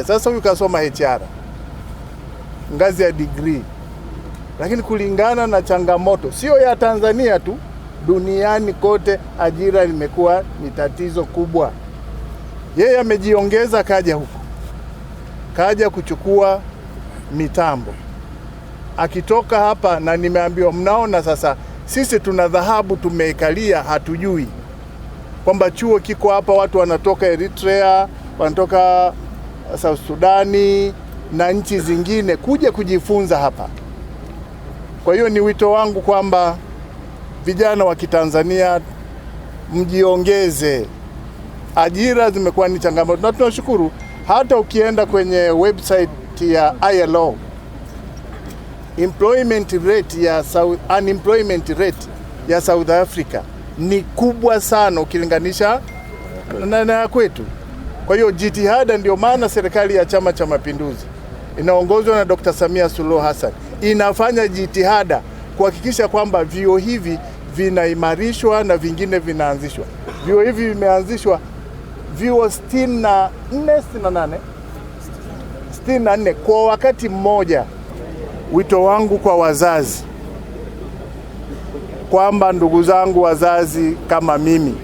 Sasa huyu kasoma HR ngazi ya degree, lakini kulingana na changamoto sio ya Tanzania tu, duniani kote ajira limekuwa ni tatizo kubwa. Yeye amejiongeza, kaja huko, kaja kuchukua mitambo. Akitoka hapa, na nimeambiwa, mnaona sasa sisi tuna dhahabu tumeikalia, hatujui kwamba chuo kiko hapa, watu wanatoka Eritrea, wanatoka South Sudani na nchi zingine kuja kujifunza hapa. Kwa hiyo ni wito wangu kwamba vijana wa Kitanzania mjiongeze. Ajira zimekuwa ni changamoto, na tunashukuru hata ukienda kwenye website ya ILO, unemployment rate ya South Africa ni kubwa sana ukilinganisha na kwetu. Kwa hiyo jitihada, ndio maana serikali ya Chama cha Mapinduzi inaongozwa na Dr. Samia Suluhu Hassan inafanya jitihada kuhakikisha kwamba vyuo hivi vinaimarishwa na vingine vinaanzishwa. Vyuo hivi vimeanzishwa vyuo 64 kwa wakati mmoja. Wito wangu kwa wazazi kwamba, ndugu zangu wazazi kama mimi,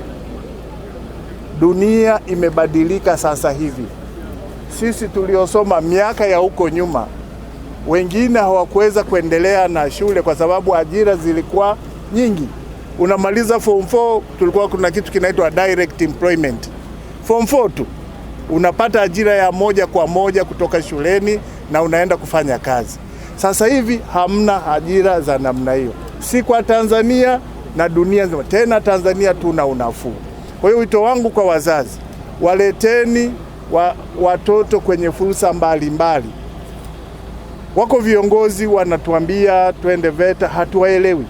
dunia imebadilika sasa hivi. Sisi tuliosoma miaka ya huko nyuma, wengine hawakuweza kuendelea na shule kwa sababu ajira zilikuwa nyingi. Unamaliza form 4, tulikuwa kuna kitu kinaitwa direct employment. Form 4 tu unapata ajira ya moja kwa moja kutoka shuleni na unaenda kufanya kazi. Sasa hivi hamna ajira za namna hiyo, si kwa Tanzania na dunia nzima. Tena Tanzania tuna unafuu. Kwa hiyo wito wangu kwa wazazi, waleteni watoto kwenye fursa mbalimbali. Wako viongozi wanatuambia twende VETA, hatuwaelewi.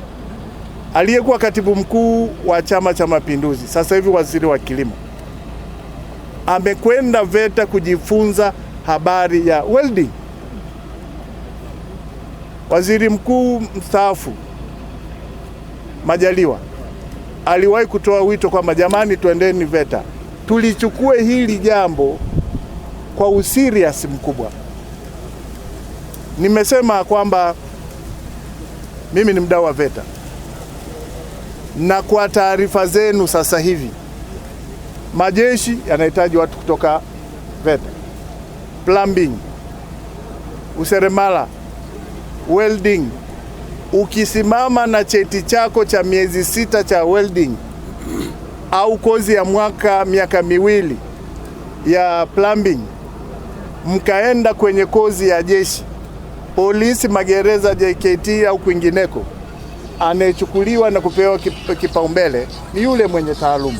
Aliyekuwa katibu mkuu wa Chama cha Mapinduzi, sasa hivi waziri wa kilimo, amekwenda VETA kujifunza habari ya welding. Waziri mkuu mstaafu Majaliwa aliwahi kutoa wito kwamba jamani, twendeni VETA. Tulichukue hili jambo kwa userious mkubwa. Nimesema kwamba mimi ni mdau wa VETA, na kwa taarifa zenu sasa hivi majeshi yanahitaji watu kutoka VETA, plumbing, useremala, welding. Ukisimama na cheti chako cha miezi 6 cha welding au kozi ya miaka miwili ya plumbing, mkaenda kwenye kozi ya jeshi, polisi, magereza, JKT au kwingineko, anayechukuliwa na kupewa kipaumbele ni yule mwenye taaluma.